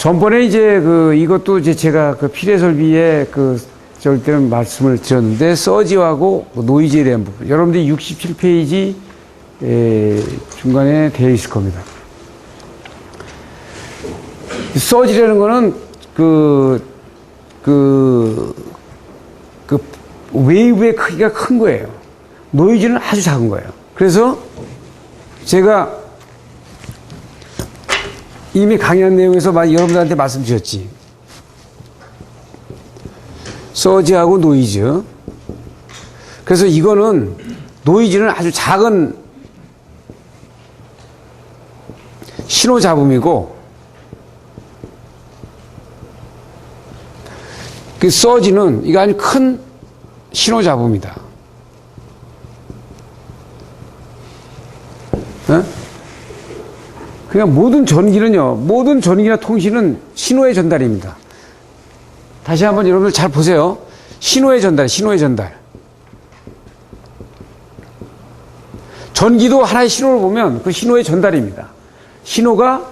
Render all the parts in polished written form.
전번에 이제 이것도 이제 제가 필해 설비에 저럴 때는 말씀을 드렸는데, 서지하고 노이즈에 대한 부분. 여러분들이 67페이지 중간에 되어 있을 겁니다. 서지라는 거는 웨이브의 크기가 큰 거예요. 노이즈는 아주 작은 거예요. 그래서 제가 이미 강의한 내용에서 여러분들한테 말씀드렸지. 서지하고 노이즈. 그래서 이거는 노이즈는 아주 작은 신호 잡음이고, 서지는 이거 아주 큰 신호 잡음이다. 어? 그냥 모든 전기나 통신은 신호의 전달입니다. 다시 한번 여러분들 잘 보세요. 신호의 전달. 전기도 하나의 신호를 보면 그 신호의 전달입니다. 신호가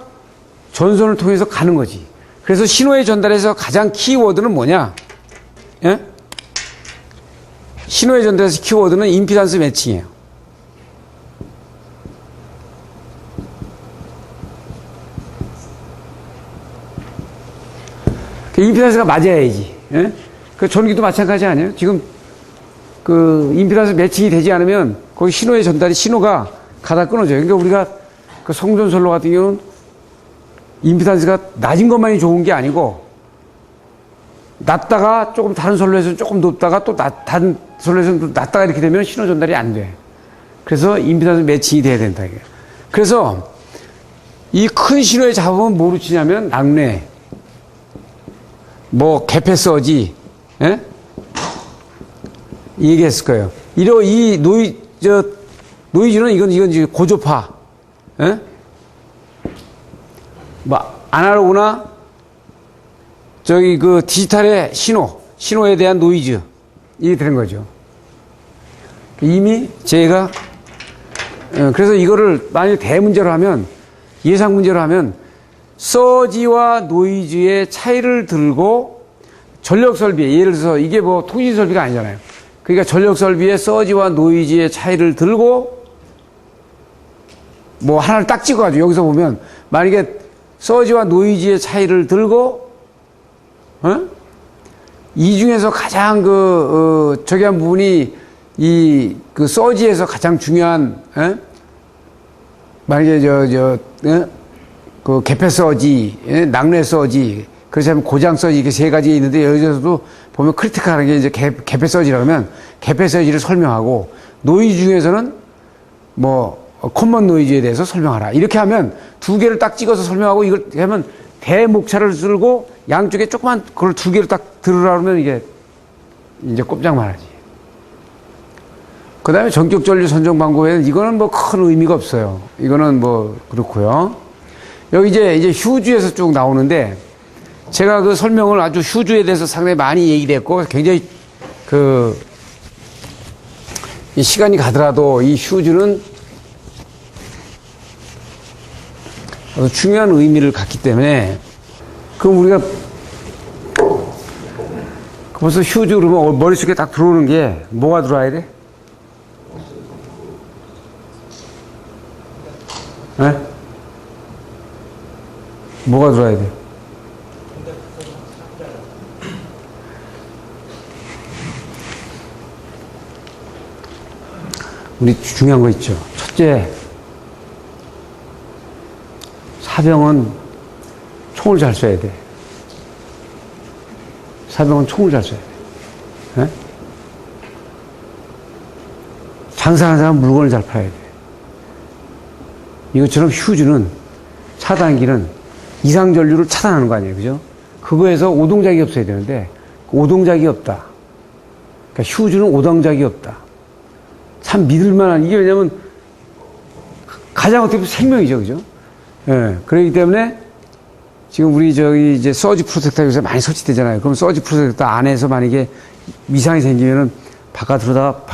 전선을 통해서 가는 거지. 그래서 신호의 전달에서 가장 키워드는 뭐냐? 예? 신호의 전달에서 키워드는 임피던스 매칭이에요. 임피던스가 맞아야지. 예? 전기도 마찬가지 아니에요? 지금 임피던스 매칭이 되지 않으면 거기 신호의 전달이 신호가 가다 끊어져요. 그러니까 우리가 성전선로 같은 경우는 임피던스가 낮은 것만이 좋은 게 아니고, 낮다가 조금 다른 선로에서는 조금 높다가 또 다른 선로에서는 또 낮다가 이렇게 되면 신호 전달이 안 돼. 그래서 임피던스 매칭이 돼야 된다. 그래서 이 큰 신호의 잡음은 뭐로 치냐면 낙뢰, 개폐 서지, 예? 얘기했을 거예요. 이 노이즈는 이건 이제 고조파, 예? 아날로그나 디지털의 신호에 대한 노이즈, 이게 되는 거죠. 이미 제가, 그래서 이거를 만약에 대문제로 하면, 예상 문제로 하면, 서지와 노이즈의 차이를 들고 전력 설비에, 예를 들어서 이게 통신 설비가 아니잖아요. 그러니까 전력 설비의 서지와 노이즈의 차이를 들고 하나를 딱 찍어가지고 여기서 보면, 만약에 서지와 노이즈의 차이를 들고, 이 중에서 가장 저기 한 부분이 서지에서 가장 중요한, 만약에 개폐 서지, 낙뢰 서지, 그렇다면 고장 서지, 이렇게 세 가지 있는데, 여기서도 보면 크리티컬한 게 이제 개폐 서지라고 하면, 개폐 서지를 설명하고, 노이즈 중에서는 콤먼 노이즈에 대해서 설명하라. 이렇게 하면 두 개를 딱 찍어서 설명하고, 이걸 하면 대목차를 쓸고 양쪽에 조그만 그걸 두 개를 딱 들으라 그러면 이게 이제 꼼짝 말하지. 그 다음에 전격 전류 선정 방법에는 이거는 큰 의미가 없어요. 이거는 그렇고요. 여기 이제 휴즈에서 쭉 나오는데, 제가 설명을 아주 휴즈에 대해서 상당히 많이 얘기를 했고, 굉장히 이 시간이 가더라도 이 휴즈는 중요한 의미를 갖기 때문에, 그럼 우리가 벌써 휴즈 그러면 머릿속에 딱 들어오는 게 뭐가 들어와야 돼? 네? 뭐가 들어와야 돼? 우리 중요한 거 있죠. 첫째, 사병은 총을 잘 쏴야 돼. 사병은 총을 잘 쏴야 돼. 네? 장사하는 사람은 물건을 잘 팔아야 돼. 이것처럼 휴즈는, 차단기는 이상전류를 차단하는 거 아니에요. 그죠? 그거에서 오동작이 없어야 되는데, 오동작이 없다. 그러니까 휴즈는 오동작이 없다. 참 믿을만한, 이게 왜냐면 가장 어떻게 보면 생명이죠. 그죠? 예. 그렇기 때문에 지금 우리 이제 서지 프로텍터 요새 많이 설치되잖아요. 그럼 서지 프로텍터 안에서 만약에 이상이 생기면은 바깥으로다가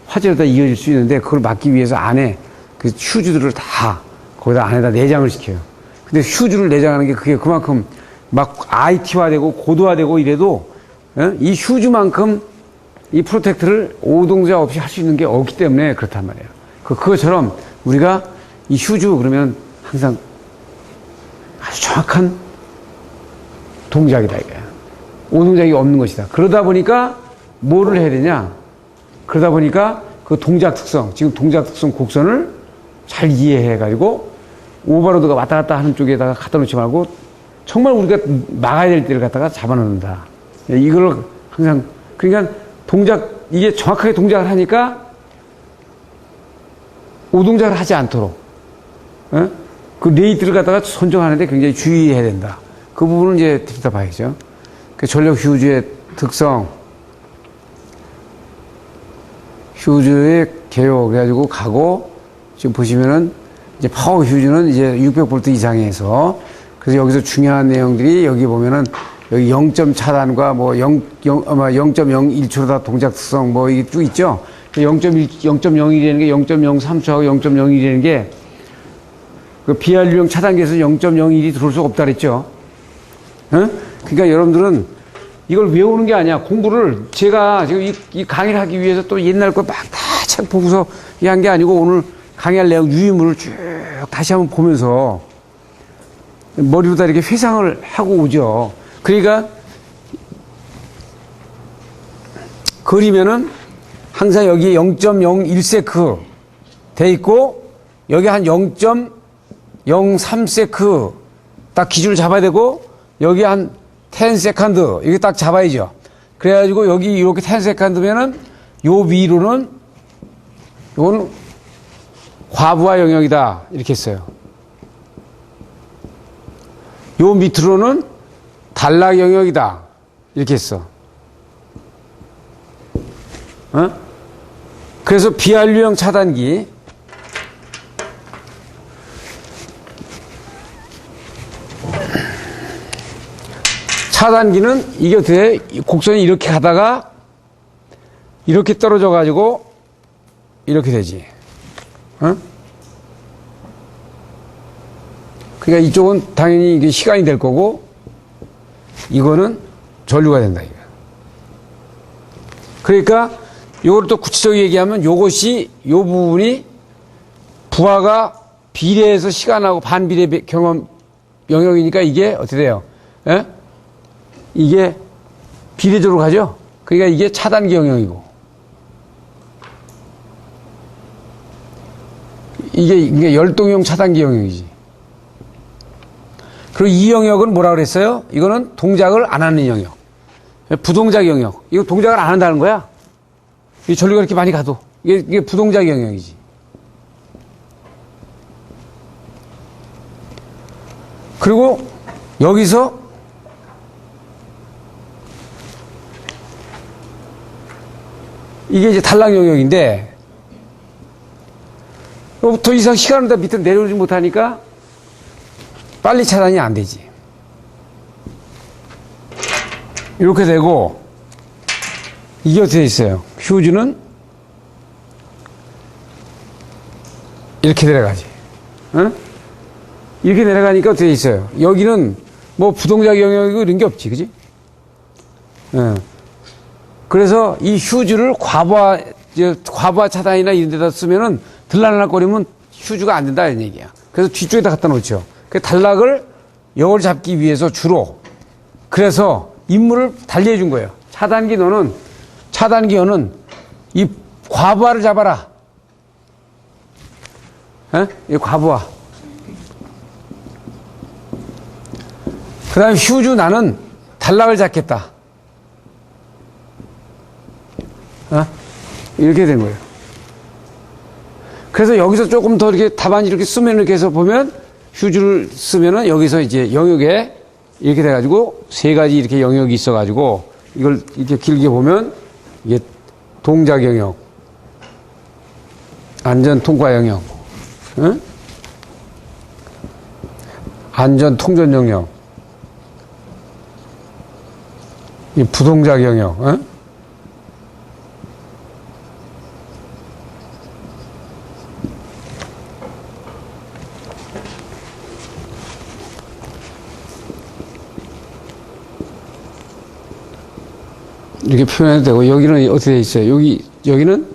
화재로다 이어질 수 있는데, 그걸 막기 위해서 안에 휴즈들을 다 거기다 안에다 내장을 시켜요. 근데 휴즈를 내장하는 게 그게 그만큼 막 IT화되고 고도화되고 이래도 이 휴즈만큼 이 프로텍트를 오동작 없이 할 수 있는 게 없기 때문에 그렇단 말이에요. 그것처럼 우리가 이 휴즈 그러면 항상 아주 정확한 동작이다 이거야. 오동작이 없는 것이다. 그러다 보니까 뭐를 해야 되냐? 그러다 보니까 그 동작 특성, 지금 동작 특성 곡선을 잘 이해해가지고 오버로드가 왔다 갔다 하는 쪽에다가 갖다 놓지 말고 정말 우리가 막아야 될 때를 갖다가 잡아놓는다. 이걸 항상, 그러니까 동작, 이게 정확하게 동작을 하니까 오동작을 하지 않도록, 그 레이트를 갖다가 선정하는데 굉장히 주의해야 된다. 그 부분은 이제 들여다봐야죠. 그 전력 휴즈의 특성, 휴즈의 개요, 그래가지고 가고, 지금 보시면은 이제 파워 휴즈는 이제 600V 이상에서, 그래서 여기서 중요한 내용들이 여기 보면은 여기 0점 차단과 뭐 0.01초로 다 동작 특성 뭐 이게 쭉 있죠. 0.01이라는 게 0.03초하고 0.01이라는 게 그 BR 유형 차단기에서 0.01이 들어올 수가 없다 그랬죠. 그러니까 여러분들은 이걸 외우는 게 아니야. 공부를 제가 지금 이 강의를 하기 위해서 또 옛날 거 막 다 책 보고서 한 게 아니고 오늘 강의할 내용 유의물을 쭉 다시 한번 보면서 머리로다 이렇게 회상을 하고 오죠. 그러니까 그리면은 항상 여기 0.01세크 돼 있고 여기 한 0.03세크 딱 기준을 잡아야 되고 여기 한 10세컨드 이게 딱 잡아야죠. 그래가지고 여기 이렇게 10세컨드면은 요 위로는 요거는 과부하 영역이다 이렇게 했어요. 요 밑으로는 단락 영역이다 이렇게 했어. 그래서 BR 유형 차단기 차단기는 이게 어떻게 곡선이 이렇게 가다가 이렇게 떨어져 가지고 이렇게 되지. 그러니까 이쪽은 당연히 이게 시간이 될 거고 이거는 전류가 된다 이거. 그러니까 요걸 또 구체적으로 얘기하면 요것이 요 부분이 부하가 비례해서 시간하고 반비례 경험 영역이니까 이게 어떻게 돼요? 예? 이게 비례적으로 가죠? 그러니까 이게 차단기 영역이고 이게 열동형 차단기 영역이지. 그리고 이 영역은 뭐라 그랬어요? 이거는 동작을 안 하는 영역. 부동작 영역. 이거 동작을 안 한다는 거야. 이 전류가 이렇게 많이 가도. 이게 부동작 영역이지. 그리고 여기서 이게 이제 단락 영역인데 더 이상 시간을 다 밑으로 내려오지 못하니까 빨리 차단이 안 되지. 이렇게 되고 이게 어떻게 돼 있어요? 휴즈는 이렇게 내려가지. 이렇게 내려가니까 어떻게 돼 있어요? 여기는 뭐 부동작 영역이고 이런 게 없지, 그지? 그래서 이 휴즈를 과부하 차단이나 이런 데다 쓰면은 들락날락거리면 휴즈가 안 된다, 이런 얘기야. 그래서 뒤쪽에다 갖다 놓죠. 그 단락을 역을 잡기 위해서 주로. 그래서 임무를 달리해 준 거예요. 차단기 너는 이 과부하를 잡아라. 이 과부하. 그 다음에 휴즈 나는 단락을 잡겠다. 이렇게 된 거예요. 그래서 여기서 조금 더 이렇게 답안 이렇게 쓰면 이렇게 해서 보면 휴즈를 쓰면은 여기서 이제 영역에 이렇게 돼가지고 세 가지 이렇게 영역이 있어가지고 이걸 이렇게 길게 보면 이게 동작 영역, 안전 통과 영역, 안전 통전 영역, 이 부동작 영역, 이렇게 표현해도 되고, 여기는 어떻게 돼 있어요? 여기는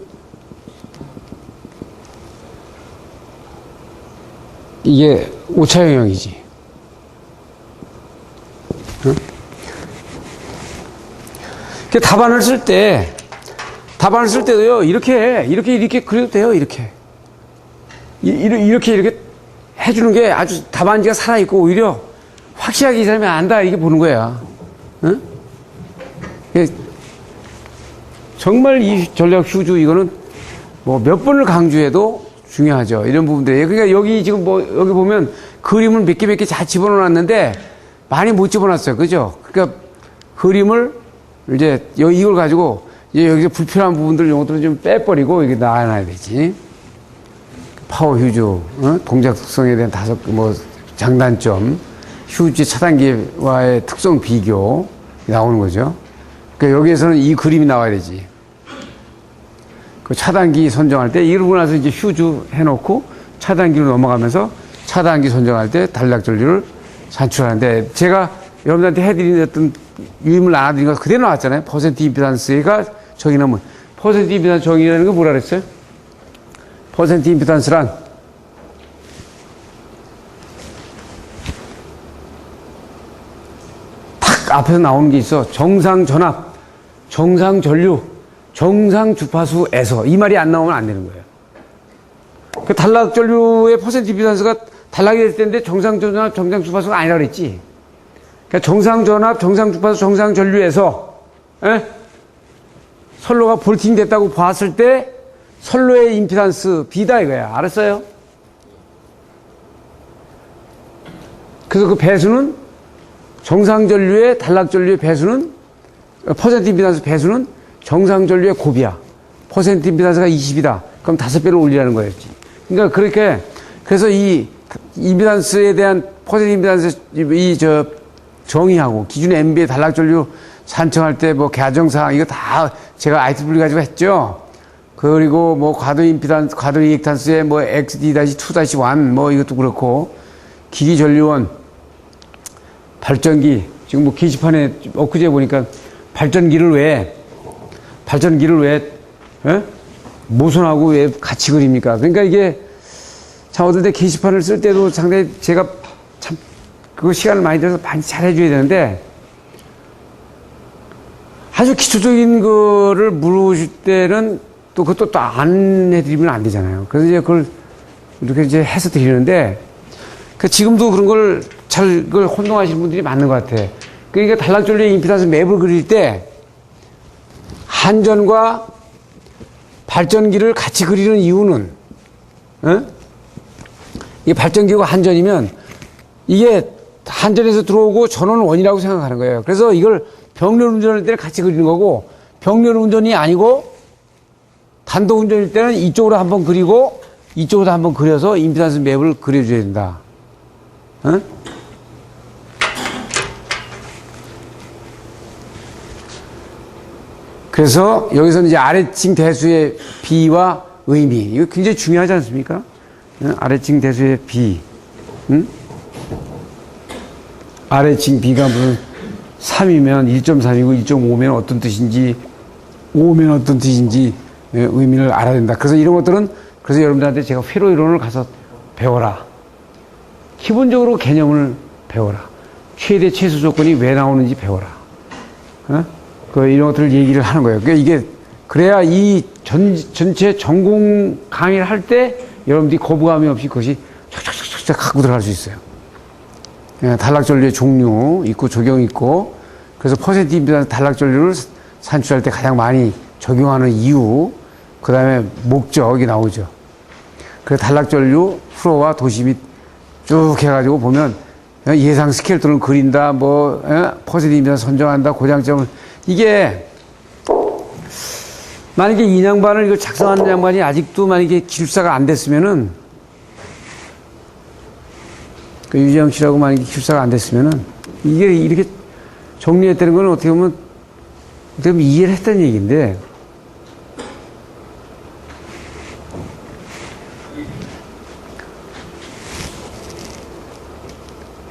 이게 오차 영역이지. 응? 답안을 쓸 때도요, 이렇게 그려도 돼요, 이렇게 해주는 게 아주 답안지가 살아있고, 오히려 확실하게 이 사람이 안다, 이렇게 보는 거야. 응? 정말 이 전략 휴주, 이거는 뭐 몇 번을 강조해도 중요하죠. 이런 부분들. 그러니까 여기 지금 여기 보면 그림을 몇 개 잘 집어넣어놨는데, 많이 못 집어놨어요. 그죠? 그러니까 그림을 이제 이걸 가지고 이제 여기서 불필요한 부분들 이런 것들은 좀 빼버리고 이게 놔야 되지. 파워 휴즈, 동작 특성에 대한 장단점, 휴지 차단기와의 특성 비교 나오는 거죠. 그러니까 여기에서는 이 그림이 나와야 되지. 그 차단기 선정할 때 이러고 나서 이제 휴즈 해놓고 차단기로 넘어가면서 차단기 선정할 때 단락 전류를 산출하는데, 제가 여러분들한테 해드린 어떤 유임을 나눠드린 거 그대로 나왔잖아요. 퍼센트 임피던스가 정의하면, 퍼센트 임피던스 정의라는 건 뭐라 그랬어요? 퍼센트 임피던스란 탁 앞에서 나오는 게 있어. 정상 전압, 정상 전류, 정상 주파수에서. 이 말이 안 나오면 안 되는 거예요. 그 단락 전류의 퍼센트 임피던스가 단락이 될 텐데 정상 전압, 정상 주파수가 아니라 그랬지. 그러니까 정상 전압, 정상 주파수, 정상 전류에서 선로가 볼팅 됐다고 봤을 때 선로의 임피던스 B다 이거야. 알았어요? 그래서 그 배수는 정상 전류의 단락 전류의 배수는 퍼센트 임피던스 배수는 정상 전류의 곱이야. 퍼센트 임피던스가 20이다. 그럼 5배로 올리라는 거였지. 그러니까 그렇게, 그래서 이 임피던스에 대한 퍼센트 임피던스 정의하고 기준 MB의 단락 전류 산청할 때 가정사항 이거 다 제가 IEEE 가지고 했죠. 그리고 과도 임피던스, 과도 리액탄스의 XD-2-1 이것도 그렇고, 기기 전류원, 발전기, 지금 게시판에 엊그제 보니까 발전기를 왜 모선하고 왜 같이 그립니까? 그러니까 이게 참 어떨 때 게시판을 쓸 때도 상당히 제가 참 그거 시간을 많이 들여서 많이 잘해줘야 되는데, 아주 기초적인 거를 물으실 때는 또 그것도 또 안 해드리면 안 되잖아요. 그래서 이제 그걸 이렇게 이제 해서 드리는데, 지금도 그런 걸 그걸 혼동하시는 분들이 많은 것 같아. 그러니까 단락전류의 임피던스 맵을 그릴 때 한전과 발전기를 같이 그리는 이유는, 이게 발전기가 한전이면 이게 한전에서 들어오고 전원은 원이라고 생각하는 거예요. 그래서 이걸 병렬 운전할 때는 같이 그리는 거고, 병렬 운전이 아니고 단독 운전일 때는 이쪽으로 한번 그리고 이쪽으로 한번 그려서 임피던스 맵을 그려줘야 된다. 그래서 여기서는 이제 아래층 대수의 비와 의미, 이거 굉장히 중요하지 않습니까? 아래층 대수의 비, 아래층 비가 무슨 3이면 1.3이고 1.5면 어떤 뜻인지, 5면 어떤 뜻인지 의미를 알아야 된다. 그래서 이런 것들은, 그래서 여러분들한테 제가 회로 이론을 가서 배워라. 기본적으로 개념을 배워라. 최대 최소 조건이 왜 나오는지 배워라. 이런 것들을 얘기를 하는 거예요. 그러니까 이게, 그래야 이 전체 전공 강의를 할 때 여러분들이 거부감이 없이 그것이 촥촥촥촥 갖고 들어갈 수 있어요. 단락전류의 종류 있고 적용 있고, 그래서 퍼센트 임피던스 단락전류를 산출할 때 가장 많이 적용하는 이유, 그 다음에 목적이 나오죠. 그래서 단락전류 프로와 도시 및 쭉 해가지고 보면 예상 스켈톤을 그린다, 퍼센트 임피던스 선정한다, 고장점을, 이게 만약에 이 양반을 이걸 작성하는 양반이 아직도 만약에 기술사가 안 됐으면은, 유재영 씨라고 만약에 기술사가 안 됐으면은, 이게 이렇게 정리했다는 건 어떻게 보면 이해를 했다는 얘기인데,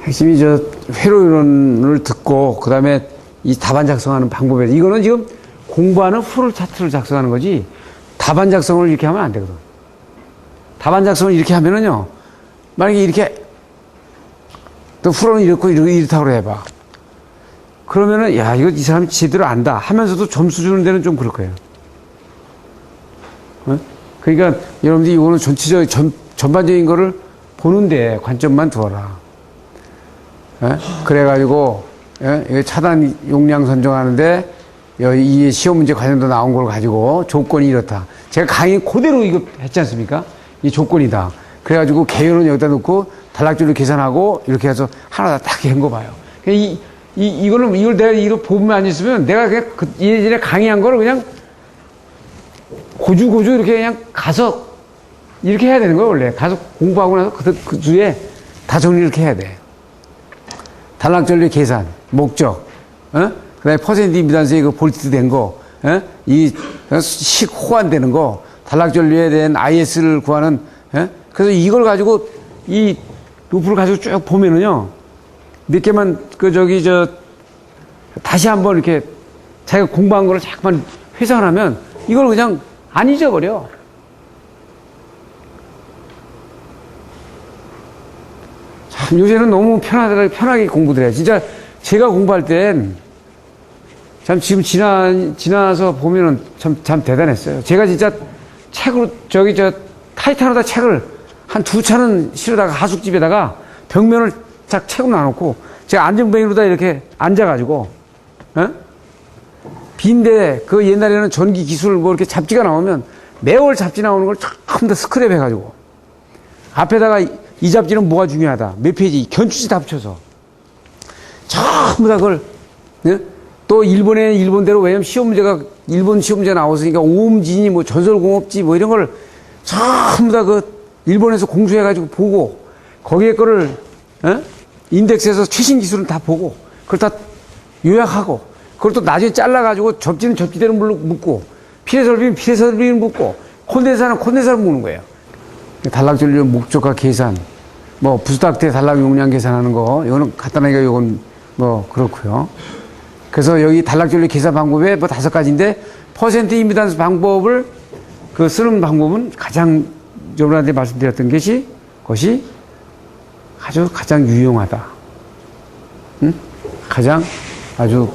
핵심이 회로 이론을 듣고, 그 다음에 이 답안 작성하는 방법에, 이거는 지금 공부하는 풀 차트를 작성하는 거지 답안 작성을 이렇게 하면 안 되거든. 답안 작성을 이렇게 하면은요, 만약에 이렇게 또 풀어는 이렇다고 해봐. 그러면은 야 이거 이 사람이 제대로 안다 하면서도 점수 주는 데는 좀 그럴 거예요. 어? 그러니까 여러분들이 이거는 전반적인 거를 보는데 관점만 두어라. 그래가지고 이거 차단 용량 선정하는데 이 시험 문제 관련도 나온 걸 가지고 조건이 이렇다. 제가 강의 그대로 이거 했지 않습니까? 이 조건이다. 그래가지고 개요는 여기다 놓고 단락줄을 계산하고 이렇게 해서 하나 딱 한 거 봐요. 이걸 내가 이거 보면 안 있으면 내가 그냥 예전에 강의한 거를 그냥 고주 이렇게 그냥 가서 이렇게 해야 되는 거예요, 원래. 가서 공부하고 나서 그 주에 다 정리를 이렇게 해야 돼. 단락전류 계산, 목적, 그 다음에 퍼센트 임피던스에 그 볼트 된 거, 식 호환되는 거, 단락전류에 대한 IS를 구하는, 그래서 이걸 가지고 이 루프를 가지고 쭉 보면은요, 몇 개만 다시 한번 이렇게 자기가 공부한 거를 자꾸만 회상을 하면 이걸 그냥 안 잊어버려. 참 요새는 너무 편하게 공부들 해. 진짜 제가 공부할 땐 참 지금 지나서 보면은 참 대단했어요. 제가 진짜 책으로 타이탄에다 책을 한 2차는 실어다가 하숙집에다가 벽면을 딱 책으로 놔놓고 제가 안전뱅이로다 이렇게 앉아가지고 빈대 그 옛날에는 전기 기술 뭐 이렇게 잡지가 나오면 매월 잡지 나오는 걸 전부 다 스크랩 해가지고 앞에다가 이 잡지는 뭐가 중요하다 몇 페이지 견주지 다 붙여서 전부 다 그걸 또 일본에는 일본대로 왜냐면 시험 문제가 일본 시험 문제가 나왔으니까 오음진이 뭐 전설공업지 뭐 이런 걸 전부 다 그 일본에서 공수해가지고 보고 거기에 거를 인덱스에서 최신 기술은 다 보고 그걸 다 요약하고 그걸 또 나중에 잘라가지고 접지는 접지대로 묶고 피레설비는 피레설비를 묶고 콘덴사는 콘덴사를 묶는 거예요. 단락전류 목적과 계산 뭐 부스닥대 단락 용량 계산하는 거 이거는 간단하게 이건 뭐 그렇고요. 그래서 여기 단락전류 계산 방법에 뭐 5가지인데 퍼센트 임피던스 방법을 쓰는 방법은 가장 여러분한테 말씀드렸던 것이 가장 유용하다. 가장 아주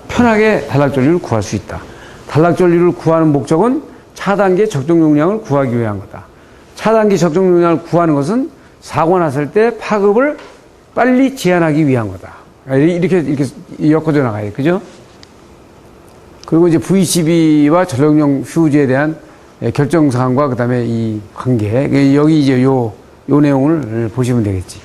편하게 단락전류를 구할 수 있다. 단락전류를 구하는 목적은 차단계 적정 용량을 구하기 위한 거다. 차단계 적정 용량을 구하는 것은 사고 났을 때 파급을 빨리 제한하기 위한 거다. 이렇게 엮어져 나가요. 그죠? 그리고 이제 VCB와 전력용 휴지에 대한 결정사항과 그 다음에 이 관계. 여기 이제 요 내용을 보시면 되겠지.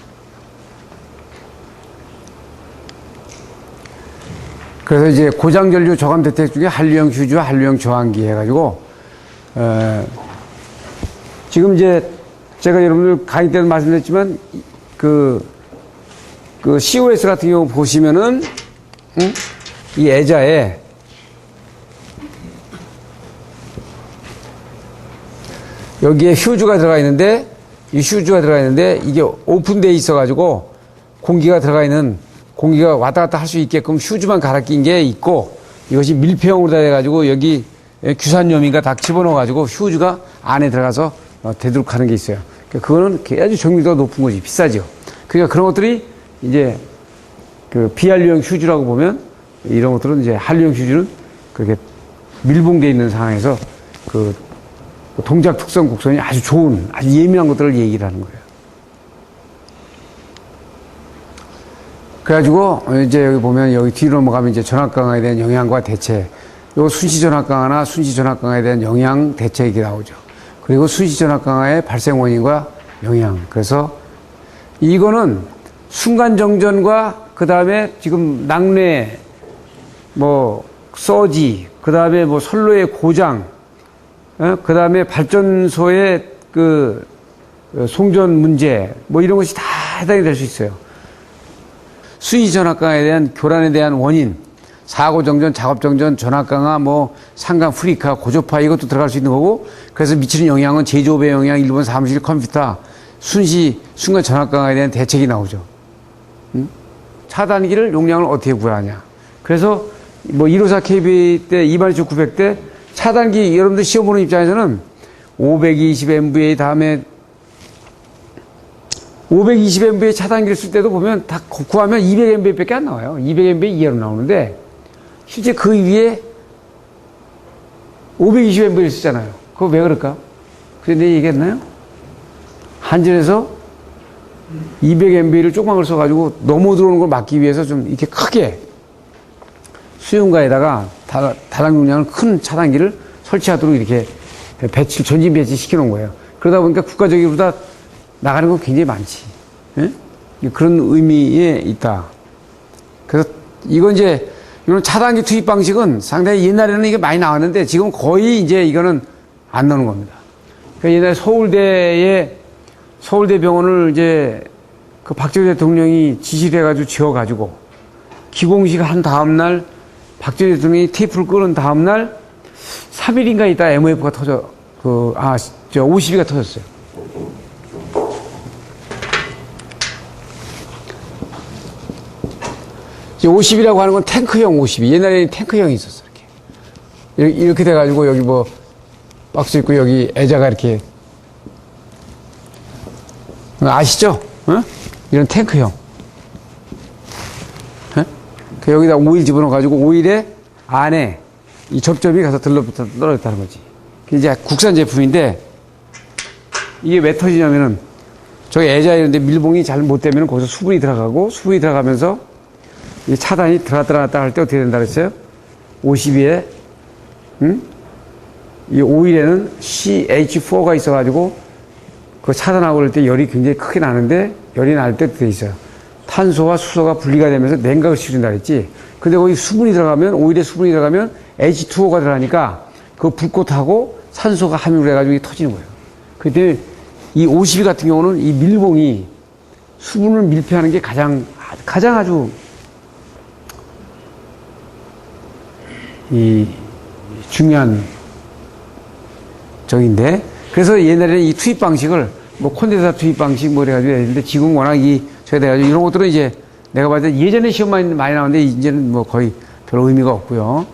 그래서 이제 고장전류 저감 대책 중에 한류형 휴지와 한류형 저항기 해가지고, 지금 이제 제가 여러분들 강의 때도 말씀드렸지만, COS 같은 경우 보시면은, 이 애자에, 여기에 휴즈가 들어가 있는데, 이 휴즈가 들어가 있는데, 이게 오픈되어 있어가지고, 공기가 왔다 갔다 할 수 있게끔 휴즈만 갈아 낀 게 있고, 이것이 밀폐형으로 다 해가지고, 여기 규산염인가 다 집어넣어가지고, 휴즈가 안에 들어가서 되도록 하는 게 있어요. 그거는 아주 정밀도가 높은 거지. 비싸죠. 그러니까 그런 것들이 이제 비한류형 휴즈라고 보면, 이런 것들은 이제 한류형 휴즈는 그렇게 밀봉되어 있는 상황에서 동작 특성 곡선이 아주 좋은, 아주 예민한 것들을 얘기를 하는 거예요. 그래가지고, 이제 여기 보면 여기 뒤로 넘어가면 이제 전압 강화에 대한 영향과 대책. 요 순시 전압 강화나 순시 전압 강화에 대한 영향, 대책이 나오죠. 그리고 순시 전압 강화의 발생 원인과 영향. 그래서 이거는 순간 정전과 그 다음에 지금 낙뢰, 서지, 그 다음에 선로의 고장, 그 다음에 발전소의 송전 문제, 이런 것이 다 해당이 될 수 있어요. 수위 전압 강화에 대한 교란에 대한 원인, 사고 정전, 작업 정전, 전압 강화, 상강 프리카, 고조파 이것도 들어갈 수 있는 거고, 그래서 미치는 영향은 제조업의 영향, 일본 사무실 컴퓨터, 순간 전압 강화에 대한 대책이 나오죠. 차단기를 용량을 어떻게 구하냐. 그래서 뭐 154 kVA 때 22900대 차단기 여러분들 시험 보는 입장에서는 520MVA 다음에 520MVA 차단기를 쓸 때도 보면 다 구하면 200MVA 밖에 안 나와요. 200MVA 이하로 나오는데 실제 그 위에 520MVA를 쓰잖아요. 그거 왜 그럴까? 그래 내가 얘기했나요? 한전에서 200MVA를 조그만 걸 써가지고 넘어 들어오는 걸 막기 위해서 좀 이렇게 크게 수용가에다가 다당 용량을 큰 차단기를 설치하도록 이렇게 전진 배치 시켜놓은 거예요. 그러다 보니까 국가적으로 다 나가는 건 굉장히 많지. 예? 그런 의미에 있다. 그래서 이건 이제 이런 차단기 투입 방식은 상당히 옛날에는 이게 많이 나왔는데 지금 거의 이제 이거는 안 나오는 겁니다. 그러니까 옛날에 서울대 병원을 이제 그 박정희 대통령이 지시를 해가지고 지어가지고 기공식 한 다음날 박정희 대통령이 테이프를 끄는 다음날 3일인가 있다 MOF가 52가 터졌어요. 이제 50이라고 하는 건 탱크형 52. 옛날에는 탱크형이 있었어, 이렇게 돼가지고 여기 뭐 박스 있고 여기 애자가 이렇게 아시죠? 어? 이런 탱크형. 그 여기다 오일 집어넣어가지고 오일에 안에 이 접점이 가서 떨어졌다는 거지. 그게 이제 국산 제품인데 이게 왜 터지냐면은 저기 애자 이런데 밀봉이 잘 못 되면 거기서 수분이 들어가고 수분이 들어가면서 이 차단이 들어갔다 나갔다 할 때 어떻게 된다 그랬어요? 52에 이 오일에는 CH4가 있어가지고 그 차단하고 그럴 때 열이 굉장히 크게 나는데 열이 날 때 돼 있어요. 탄소와 수소가 분리가 되면서 냉각을 시킨다 그랬지. 근데 거기 수분이 들어가면, 오일에 수분이 들어가면 H2O가 들어가니까 그 불꽃하고 산소가 함유를 해가지고 터지는 거예요. 그때 이 52 같은 경우는 이 밀봉이 수분을 밀폐하는 게 가장 아주 이 중요한 적인데, 그래서 옛날에는 이 투입 방식을 뭐 콘덴사 투입 방식 뭐 그래가지고 했는데 지금 워낙 저기 돼가지고 이런 것들은 이제 내가 봤을 때 예전에 시험 많이 나오는데 이제는 뭐 거의 별 의미가 없고요.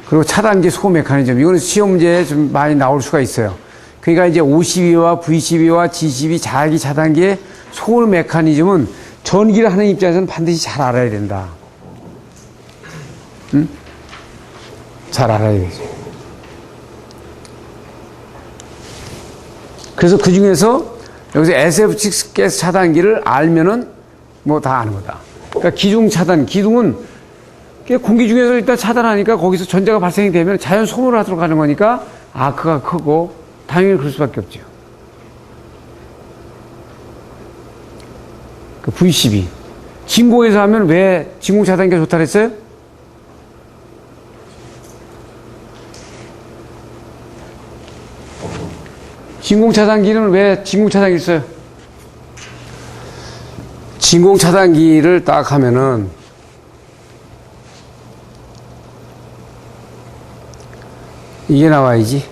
그리고 차단기 소호 메커니즘, 이거는 시험 문제에 좀 많이 나올 수가 있어요. 그러니까 이제 OCB와 VCB와 GCB 자기 차단기의 소호 메커니즘은 전기를 하는 입장에서는 반드시 잘 알아야 된다. 응? 잘 알아야 되죠. 그래서 그 중에서 여기서 SF6 가스 차단기를 알면은 뭐 다 아는 거다. 그러니까 기둥 차단, 기둥은 공기 중에서 일단 차단하니까 거기서 전자가 발생이 되면 자연 소모를 하도록 하는 거니까 아크가 크고 당연히 그럴 수밖에 없죠. 그 VCB. 진공에서 하면 왜 진공 차단기가 좋다 그랬어요? 진공 차단기는 왜 진공 차단기를 써요? 진공 차단기를 딱 하면은 이게 나와야지.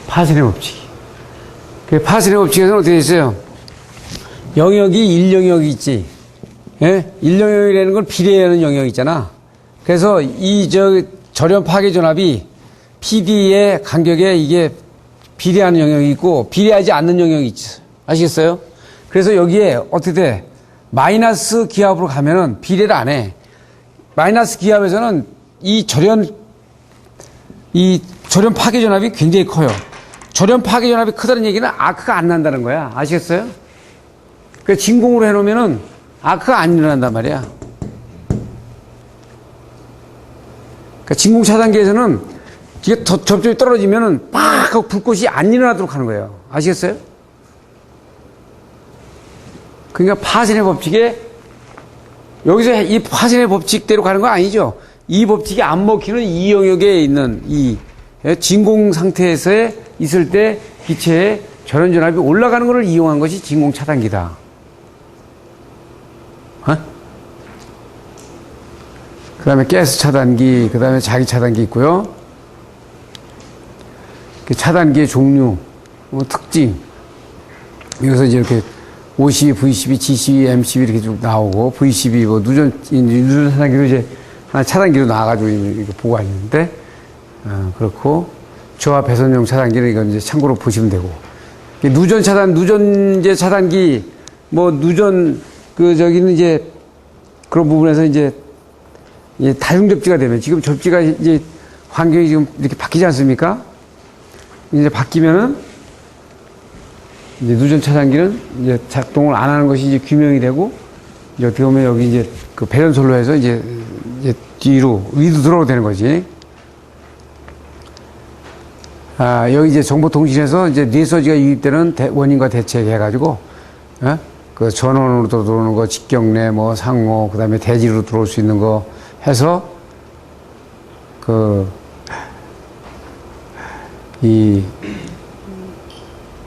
파슨의 법칙. 그 파슨의 법칙에서는 어떻게 있어요? 영역이 1영역이 있지. 예? 1영역이라는 건 비례하는 영역이 있잖아. 그래서 절연 파괴 전압이 PD의 간격에 이게 비례하는 영역이 있고 비례하지 않는 영역이 있지. 아시겠어요? 그래서 여기에 어떻게 돼? 마이너스 기압으로 가면은 비례를 안 해. 마이너스 기압에서는 이 절연 파괴 전압이 굉장히 커요. 절연 파괴 전압이 크다는 얘기는 아크가 안 난다는 거야. 아시겠어요? 그 진공으로 해놓으면은 아크가 안 일어난단 말이야. 그러니까 진공 차단기에서는 이게 접점이 떨어지면은 팍 하고 불꽃이 안 일어나도록 하는 거예요. 아시겠어요? 그러니까 파슨의 법칙에 여기서 이 파슨의 법칙대로 가는 건 아니죠. 이 법칙이 안 먹히는 이 영역에 있는 이 진공 상태에서 있을 때 기체의 절연 전압이 올라가는 것을 이용한 것이 진공 차단기다. 그 다음에 가스 차단기, 그 다음에 자기 차단기 있고요. 그 차단기의 종류, 특징. 여기서 이제 이렇게 OCB, VCB, GCB, MCB 이렇게 쭉 나오고, VCB, 뭐, 누전 차단기로 이제, 하나 차단기로 나와가지고 이렇게 보고가 있는데, 그렇고, 저하 배선용 차단기는 이건 이제 참고로 보시면 되고, 누전제 차단기, 뭐, 저기는 이제, 그런 부분에서 이제, 다중 접지가 되면, 지금 접지가 이제, 환경이 지금 이렇게 바뀌지 않습니까? 이제 바뀌면은, 이제 누전 차단기는 이제 작동을 안 하는 것이 이제 규명이 되고, 이제 어떻게 보면 여기 이제 그 배전솔로 해서 이제 위로 들어오게 되는 거지. 여기 이제 정보통신에서 이제 뇌서지가 유입되는 원인과 대책 해가지고, 그 전원으로 들어오는 거, 직경내, 뭐 상호, 그 다음에 대지로 들어올 수 있는 거 해서, 그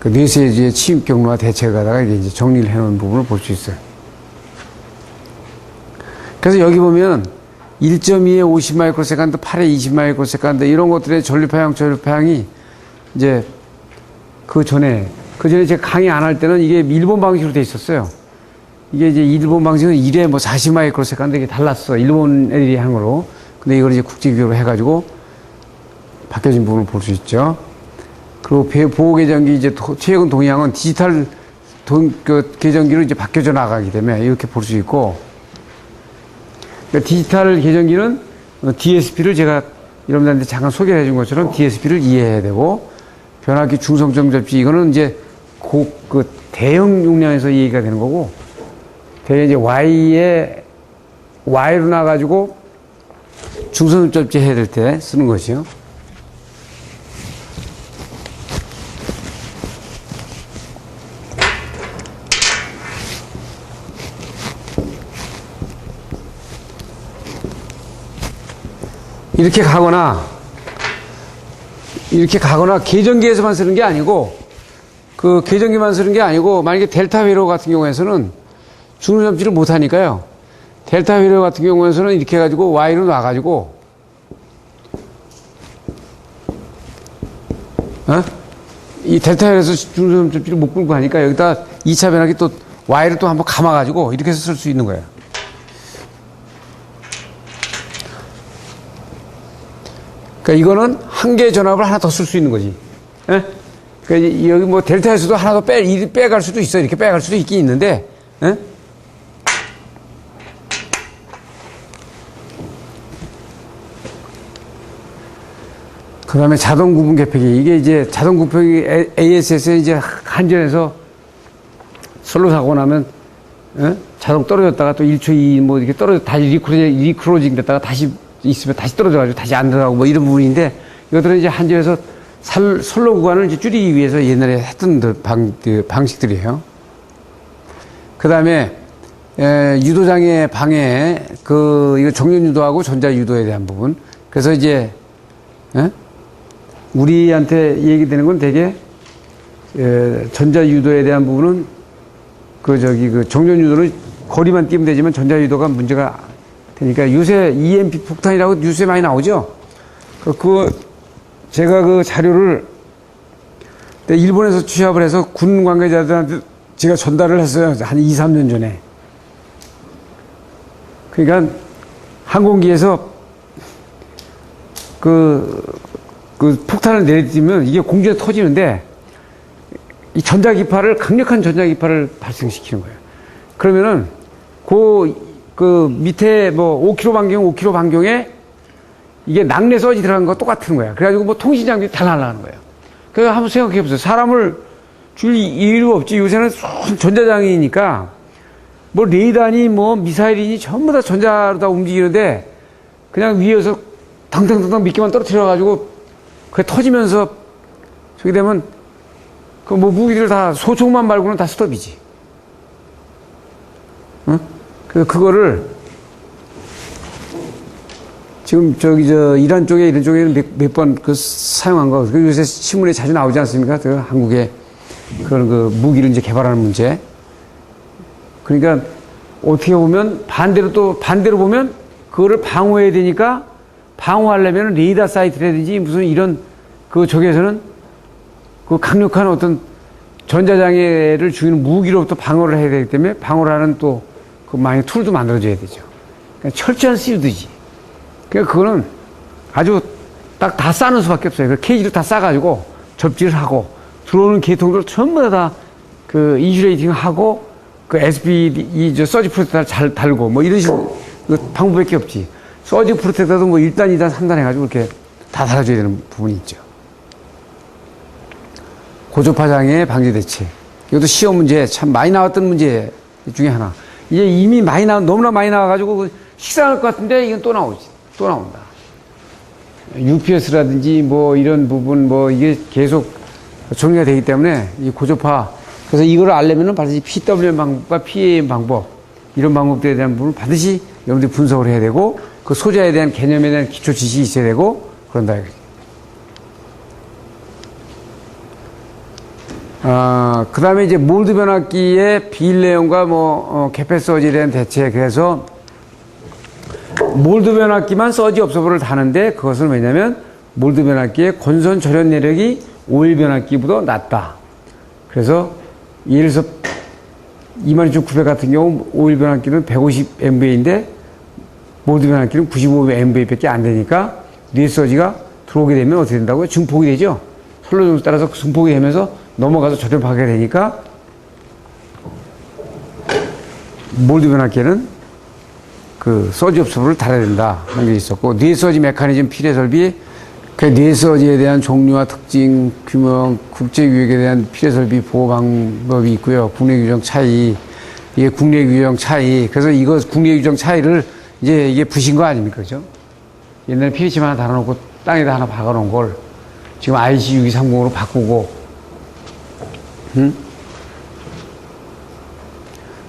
뇌세지의 침입 경로와 대책을 하다가 이제 정리를 해놓은 부분을 볼 수 있어요. 그래서 여기 보면 1.2에 50 마이크로세컨드, 8에 20 마이크로세컨드 이런 것들의 전류파형이 이제 그 전에 제가 강의 안 할 때는 이게 일본 방식으로 돼 있었어요. 이게 이제 일본 방식은 1에 뭐 40 마이크로세컨드 이게 달랐어. 일본 애들이 한 거로. 근데 이걸 이제 국제기교로 해가지고 바뀌어진 부분을 볼 수 있죠. 그리고 보호계정기 이제 최근 동향은 디지털 계정기로 이제 바뀌어져 나가기 때문에 이렇게 볼 수 있고, 그러니까 디지털 계정기는 DSP를 제가 여러분들한테 잠깐 소개해 준 것처럼 DSP를 이해해야 되고, 변압기 중성점 접지 이거는 이제 대형 용량에서 얘기가 되는 거고, 대개 이제 Y로 나가지고 중성점 접지 해야 될 때 쓰는 것이요. 이렇게 가거나 계정기에서만 쓰는 게 아니고, 계정기만 쓰는 게 아니고, 만약에 델타 회로 같은 경우에서는 중성접지를 못 하니까요. 델타 회로 같은 경우에서는 이렇게 해가지고 Y로 놔가지고, 이 델타 회로에서 중성접지를 못 끌고 하니까 여기다 2차 변압기 또 Y를 또 한번 감아가지고 이렇게 해서 쓸 수 있는 거예요. 그러니까 이거는 한 개의 전압을 하나 더 쓸 수 있는 거지. 예? 그러니까 여기 뭐 델타에서도 하나 더 빼갈 수도 있어. 이렇게 빼갈 수도 있긴 있는데, 예? 그 다음에 자동 구분 개폐기. 이게 이제 자동 구분이 ASS에 이제 한전에서 솔로 사고 나면, 예? 자동 떨어졌다가 또 1초 2 뭐 이렇게 다시 리크로징 됐다가 다시 있으면 다시 떨어져가지고 다시 안 들어가고 뭐 이런 부분인데, 이것들은 이제 한전에서 선로 구간을 이제 줄이기 위해서 옛날에 했던 방식들이에요. 그 다음에, 유도장애 방해, 이거 정전 유도하고 전자 유도에 대한 부분. 그래서 이제, 우리한테 얘기되는 건 되게, 전자 유도에 대한 부분은 정전 유도는 거리만 띄면 되지만 전자 유도가 문제가 그러니까 요새 EMP 폭탄이라고 뉴스에 많이 나오죠? 제가 그 자료를 일본에서 취합을 해서 군 관계자들한테 제가 전달을 했어요. 한 2, 3년 전에. 그러니까 항공기에서 폭탄을 내리면 이게 공중에 터지는데 이 강력한 전자기파를 발생시키는 거예요. 그러면은 밑에 뭐 5km 반경에 이게 낙뢰 서지 들어간 거 똑같은 거야. 그래가지고 뭐 통신장비 다 날아가는 거예요. 그래서 한번 생각해 보세요. 사람을 줄 이유가 없지. 요새는 전자장애이니까 뭐 레이더니 뭐 미사일이니 전부 다 전자로 다 움직이는데 그냥 위에서 당당당당 몇 개만 떨어뜨려가지고 그게 터지면서 저기 되면 뭐 무기들 다 소총만 말고는 다 스톱이지. 응? 그래서 그거를 지금 이란 쪽에는 몇 번 사용한 거. 요새 신문에 자주 나오지 않습니까? 한국에 그런 무기를 이제 개발하는 문제. 그러니까 어떻게 보면 반대로 보면 그거를 방어해야 되니까 방어하려면 레이더 사이트라든지 무슨 이런 저기에서는 강력한 어떤 전자장애를 죽이는 무기로부터 방어를 해야 되기 때문에 방어를 하는 또 그 많이 툴도 만들어줘야 되죠. 그러니까 철저한 시드지. 그러니까 그거는 아주 딱 다 싸는 수밖에 없어요. 그 케이지를 다 싸가지고 접지를 하고 들어오는 계통들 전부 다 그 인슐레이팅 하고 그 SPD, 서지 프로텍터를 잘 달고 뭐 이런 식으로 그 방법밖에 없지. 서지 프로텍터도 뭐 1단, 2단, 3단 해가지고 이렇게 다 달아줘야 되는 부분이 있죠. 고조파 장애 방지 대책. 이것도 시험 문제 참 많이 나왔던 문제 중에 하나. 이제 이미 너무나 많이 나와가지고 식상할 것 같은데 이건 또 나오지. 또 나온다. UPS라든지 뭐 이런 부분 뭐 이게 계속 정리가 되기 때문에 이 고조파. 그래서 이걸 알려면은 반드시 PWM 방법과 PAM 방법 이런 방법들에 대한 부분을 반드시 여러분들이 분석을 해야 되고 그 소자에 대한 개념에 대한 기초 지식이 있어야 되고 그런다. 그 다음에 이제 몰드 변압기의 비일내용과 개폐 서지에 대한 대책. 그래서 몰드 변압기만 서지 업소부를 다는데 그것은 왜냐면 몰드 변압기의 건선 절연 내력이 오일 변압기보다 낮다. 그래서 예를 들어서 22,900 같은 경우 오일 변압기는 150MVA인데 몰드 변압기는 95MVA밖에 안 되니까 뇌 서지가 들어오게 되면 어떻게 된다고요? 증폭이 되죠. 선로정수 따라서 증폭이 되면서 넘어가서 절연파괴가 되니까 몰드 변압기에는 그 서지 업소부를 달아야 된다 하는 게 있었고 뇌 서지 메커니즘 필요 설비 그 뇌 서지에 대한 종류와 특징, 규명, 국제 규격에 대한 필요 설비 보호 방법이 있고요. 국내 규정 차이 이게 국내 규정 차이. 그래서 이거 국내 규정 차이를 이제 이게 부신 거 아닙니까, 그죠? 옛날에 PHM 하나 달아놓고 땅에다 하나 박아놓은 걸 지금 IC6230으로 바꾸고,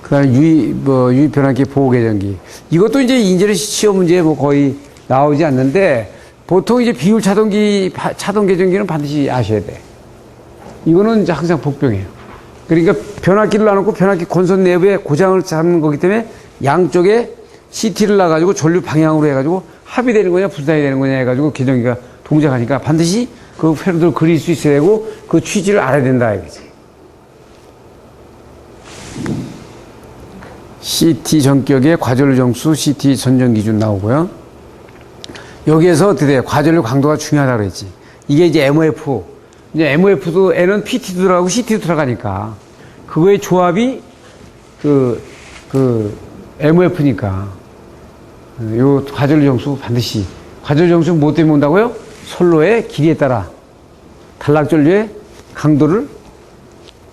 그 다음에 유입 변압기 보호 계정기. 이것도 이제 인재를 시험 문제에 뭐 거의 나오지 않는데, 보통 이제 비율 차동 계정기는 반드시 아셔야 돼. 이거는 이제 항상 복병이에요. 그러니까 변압기를 놔놓고 변압기 건선 내부에 고장을 잡는 거기 때문에 양쪽에 CT를 놔가지고 전류 방향으로 해가지고 합의되는 거냐, 분산이 되는 거냐 해가지고 계정기가 동작하니까 반드시 그 회로들을 그릴 수 있어야 되고 그 취지를 알아야 된다, 이거지. CT 전격의 과전류 정수, CT 전정 기준 나오고요. 여기에서 어떻게 돼요? 과전류 강도가 중요하다고 그랬지. 이게 이제 MOF. 이제 MOF도 N은 PT도 들어가고 CT도 들어가니까. 그거의 조합이 MOF니까. 요 과전류 정수 반드시. 과전류 정수 뭐 때문에 온다고요? 선로의 길이에 따라 단락전류의 강도를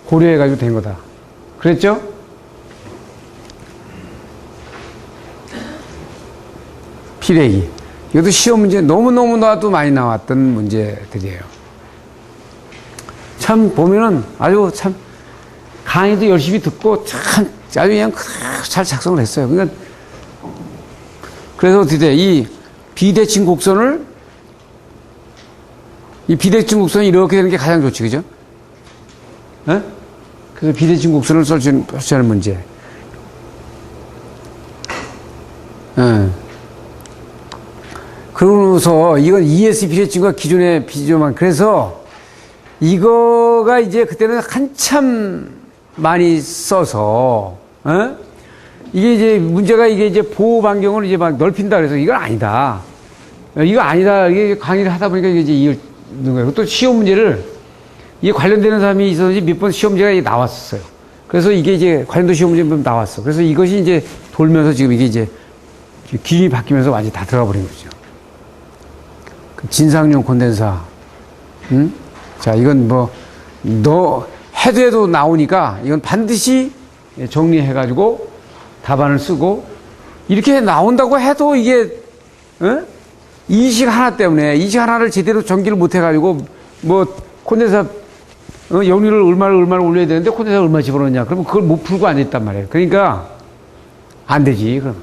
고려해가지고 된 거다. 그랬죠? 피레기. 이것도 시험 문제 너무너무나도 많이 나왔던 문제들이에요. 참 보면은 아주 참 강의도 열심히 듣고 참 아주 그냥 잘 작성을 했어요. 그러니까 그래서 어떻게 돼? 이 비대칭 곡선이 이렇게 되는 게 가장 좋지, 그죠? 네? 그래서 비대칭 곡선을 설치하는 문제. 네. 그러면서 이건 ES 비대칭과 기존의 비교만 그래서 이거가 이제 그때는 한참 많이 써서 이게 이제 문제가 이게 이제 보호 반경을 이제 막 넓힌다 그래서 이건 아니다. 이거 아니다. 이게 강의를 하다 보니까 이게 이제 이해는 거예요. 또 시험 문제를 이게 관련되는 사람이 있었는지 몇 번 시험 문제가 나왔었어요. 그래서 이게 이제 관련도 시험 문제 몇 번 나왔어. 그래서 이것이 이제 돌면서 지금 이게 이제 기준이 바뀌면서 완전히 다 들어가 버린 거죠. 진상용 콘덴사. 자, 이건 해도 나오니까 이건 반드시 정리해가지고 답안을 쓰고 이렇게 나온다고 해도 이게, 이식 하나 때문에 이식 하나를 제대로 전기를 못 해가지고 콘덴사, 역류를 얼마를 올려야 되는데 콘덴사 얼마 집어넣냐. 그러면 그걸 못 풀고 앉아있단 말이에요. 그러니까 안 되지, 그럼.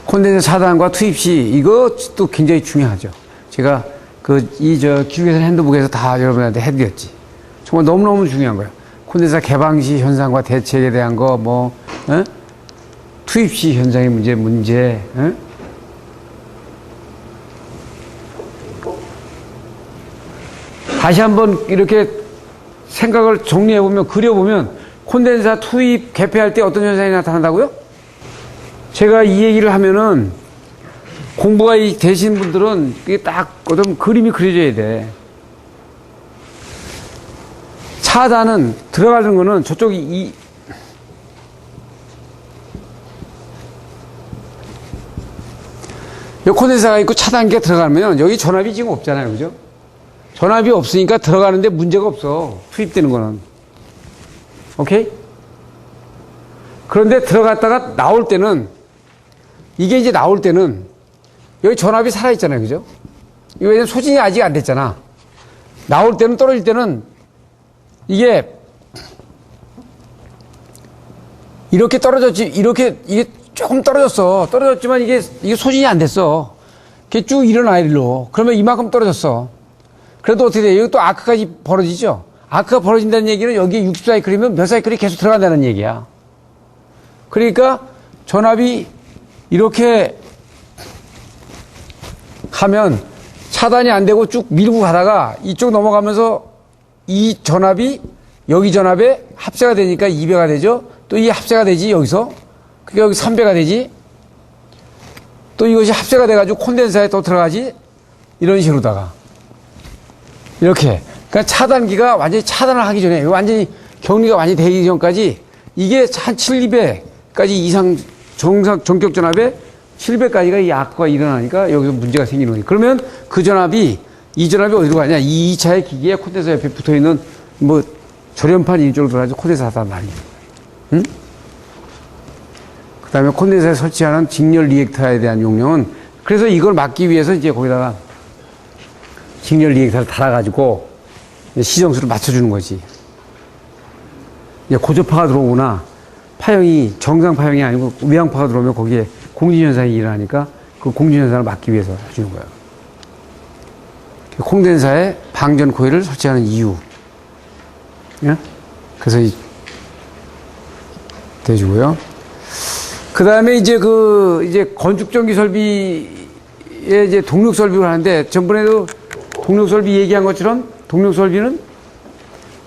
콘덴서 차단과 투입 시 이것도 굉장히 중요하죠. 제가 기술개선 핸드북에서 다 여러분한테 해드렸지. 정말 너무너무 중요한 거예요. 콘덴서 개방 시 현상과 대책에 대한 거 투입 시 현상의 문제. 다시 한번 이렇게 생각을 정리해보면, 그려보면, 콘덴사 투입, 개폐할 때 어떤 현상이 나타난다고요? 제가 이 얘기를 하면은, 공부가 되신 분들은 이게 딱 어떤 그림이 그려져야 돼. 차단은, 들어가는 거는 저쪽이 여기 콘덴사가 있고 차단기가 들어가면 여기 전압이 지금 없잖아요. 그죠? 전압이 없으니까 들어가는데 문제가 없어. 투입되는 거는. 오케이? 그런데 들어갔다가 나올 때는, 이게 이제 나올 때는 여기 전압이 살아있잖아요. 그죠? 이거 왜냐면 소진이 아직 안 됐잖아. 나올 때는, 떨어질 때는 이게 이렇게 떨어졌지, 이게 조금 떨어졌어. 떨어졌지만 이게 소진이 안 됐어. 이게 쭉 일어나, 일로. 그러면 이만큼 떨어졌어. 그래도 어떻게 돼? 여기 또 아크까지 벌어지죠? 아크가 벌어진다는 얘기는 여기에 60사이클이면 몇 사이클이 계속 들어간다는 얘기야. 그러니까 전압이 이렇게 하면 차단이 안 되고 쭉 밀고 가다가 이쪽 넘어가면서 이 전압이 여기 전압에 합세가 되니까 2배가 되죠? 또 이 합세가 되지, 여기서. 그게 여기 3배가 되지? 또 이것이 합세가 돼가지고 콘덴사에 또 들어가지? 이런 식으로다가. 이렇게. 그러니까 차단기가 완전히 차단을 하기 전에, 완전히 격리가 완전히 되기 전까지 이게 한 7배까지 이상 정격 전압에 7배까지가 이 악화가 일어나니까 여기서 문제가 생기는 거예요. 그러면 그 전압이, 이 전압이 어디로 가냐? 이 2차의 기기에 콘덴사 옆에 붙어 있는 뭐 절연판 이쪽으로 들어가서 콘덴사하단 말이에요. 응? 그 다음에 콘덴사에 설치하는 직렬 리액터에 대한 용량은, 그래서 이걸 막기 위해서 이제 거기다가 직렬 리액터를 달아가지고 시정수를 맞춰주는 거지. 이제 고저파가 들어오거나 파형이 정상 파형이 아니고 외양파가 들어오면 거기에 공진현상이 일어나니까 그 공진현상을 막기 위해서 해주는 거예요. 콘덴사에 방전 코일을 설치하는 이유. 예? 그래서 돼주고요. 그 다음에 이제 이제 건축전기 설비에 이제 동력 설비를 하는데, 전번에도 동력 설비 얘기한 것처럼 동력 설비는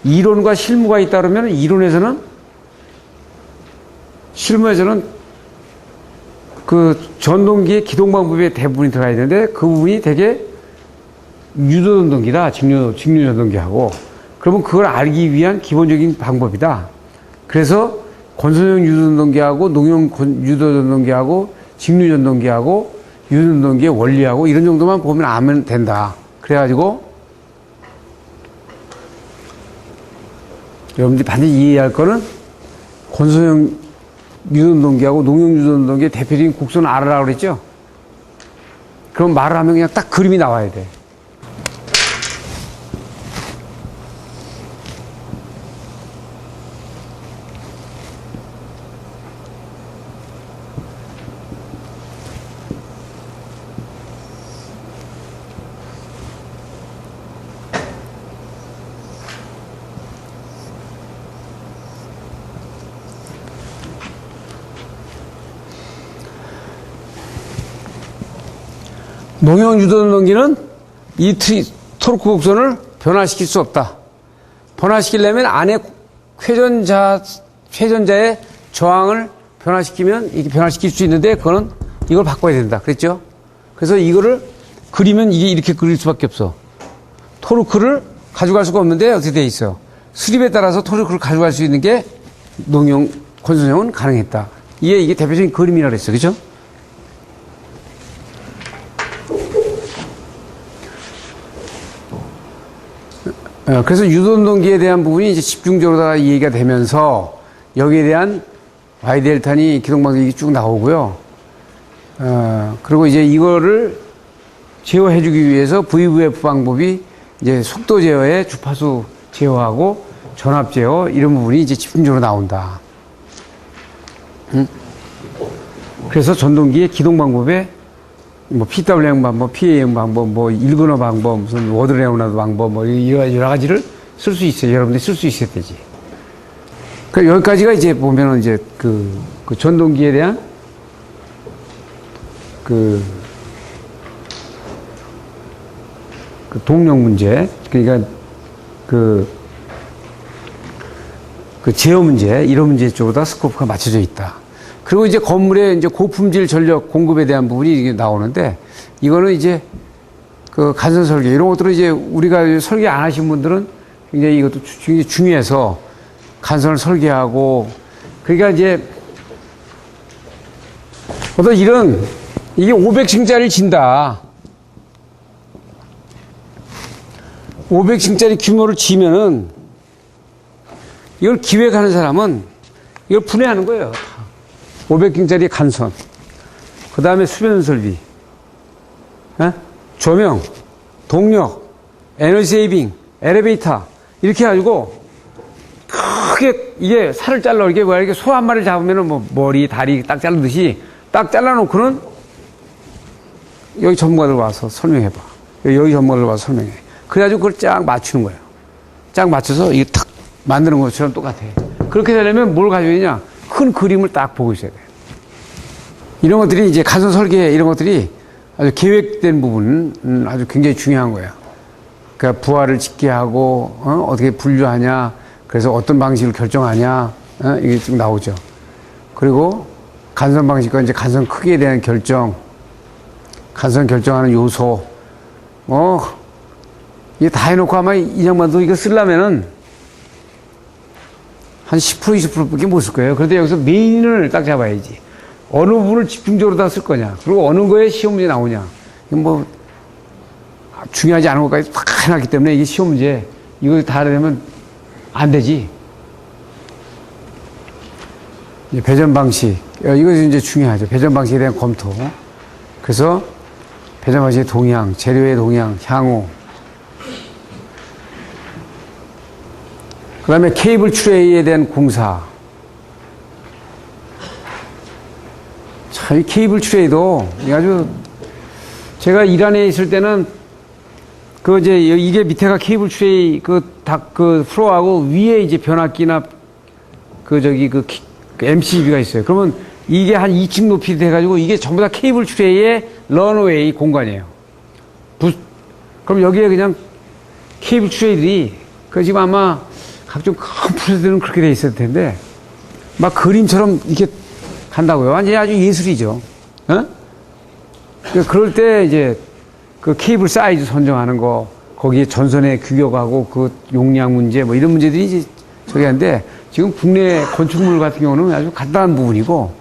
이론과 실무가 있다 그러면, 실무에서는 그 전동기의 기동 방법에 대부분이 들어가야 되는데, 그 부분이 되게 유도 전동기다. 직류 전동기하고. 그러면 그걸 알기 위한 기본적인 방법이다. 그래서 건선형 유도 전동기하고 농용 유도 전동기하고 직류 전동기하고 유도 전동기의 원리하고 이런 정도만 보면 알면 된다. 그래가지고 여러분들이 반드시 이해해야 할 거는 건선형 유도 전동기하고 농용 유도 전동기의 대표적인 곡선을 알아라고 그랬죠? 그럼 말을 하면 그냥 딱 그림이 나와야 돼. 농용 유도전동기는 이 토르크 곡선을 변화시킬 수 없다. 변화시키려면 안에 회전자의 저항을 변화시키면 이게 변화시킬 수 있는데, 그거는 이걸 바꿔야 된다. 그랬죠? 그래서 이거를 그리면 이게 이렇게 그릴 수밖에 없어. 토르크를 가져갈 수가 없는데 어떻게 돼 있어? 수립에 따라서 토르크를 가져갈 수 있는 게 농용 건선형은 가능했다. 이게 대표적인 그림이라 그랬어. 그죠? 그래서 유도운동기에 대한 부분이 이제 집중적으로 다 얘기가 되면서 여기에 대한 Y델타니 기동방식이 쭉 나오고요. 그리고 이제 이거를 제어해주기 위해서 VVF 방법이 이제 속도 제어에 주파수 제어하고 전압 제어 이런 부분이 이제 집중적으로 나온다. 그래서 전동기의 기동 방법에 뭐 PWM 방법, PAM 방법, 뭐 일근어 방법, 무슨 워드 레오나드 방법, 뭐 여러 가지를 쓸 수 있어요. 여러분들이 쓸 수 있어야 되지. 그러니까 여기까지가 이제 보면은 이제 그 전동기에 대한 그 동력 문제. 그러니까 그 제어 문제, 이런 문제 쪽으로 다 스코프가 맞춰져 있다. 그리고 이제 건물의 이제 고품질 전력 공급에 대한 부분이 나오는데, 이거는 이제 그 간선 설계, 이런 것들은 이제 우리가 설계 안 하신 분들은 굉장히 이것도 굉장히 중요해서 간선을 설계하고, 그러니까 이제 어떤 이런, 이게 500층짜리를 진다. 500층짜리 규모를 지면은 이걸 기획하는 사람은 이걸 분해하는 거예요. 500층짜리 간선, 그 다음에 수변 설비, 조명, 동력, 에너지 세이빙, 엘리베이터, 이렇게 해가지고 크게 이게 살을 잘라, 이게 뭐야, 이렇게 소 한 마리를 잡으면은 뭐 머리, 다리 딱 자르듯이 딱 잘라놓고는 여기 전문가들 와서 설명해봐. 여기 전문가들 와서 설명해. 그래가지고 그걸 쫙 맞추는 거예요. 쫙 맞춰서 이게 탁 만드는 것처럼 똑같아. 그렇게 되려면 뭘 가져야 되냐? 큰 그림을 딱 보고 있어야 돼요. 이런 것들이 이제 간선 설계, 이런 것들이 아주 계획된 부분은 아주 굉장히 중요한 거예요. 그러니까 부하를 짓게 하고, 어떻게 분류하냐, 그래서 어떤 방식을 결정하냐, 이게 쭉 나오죠. 그리고 간선 방식과 이제 간선 크기에 대한 결정, 간선 결정하는 요소, 이게 다 해놓고 아마 이 양반도 이거 쓰려면은 한 10%, 20%밖에 못 쓸 거예요. 그런데 여기서 메인을 딱 잡아야지. 어느 부분을 집중적으로 다 쓸 거냐. 그리고 어느 거에 시험 문제 나오냐. 이건 뭐, 중요하지 않은 것까지 다 해놨기 때문에 이게 시험 문제, 이거 다 하려면 안 되지. 배전 방식. 이것이 이제 중요하죠. 배전 방식에 대한 검토. 그래서 배전 방식의 동향, 재료의 동향, 향후. 그 다음에 케이블 트레이에 대한 공사. 참, 이 케이블 트레이도 아주, 제가 이란에 있을 때는, 이게 밑에가 케이블 트레이, 프로하고 위에 이제 변압기나, MCB가 있어요. 그러면 이게 한 2층 높이 돼가지고 이게 전부 다 케이블 트레이의 런웨이 공간이에요. 그럼 여기에 그냥 케이블 트레이들이, 지금 아마 각종 큰 프로젝트는 그렇게 돼 있을 텐데, 막 그림처럼 이렇게 간다고요. 완전히 아주 예술이죠. 그럴 때 이제 그 케이블 사이즈 선정하는 거, 거기에 전선의 규격하고 그 용량 문제, 뭐 이런 문제들이 이제 저기 한데, 지금 국내 건축물 같은 경우는 아주 간단한 부분이고,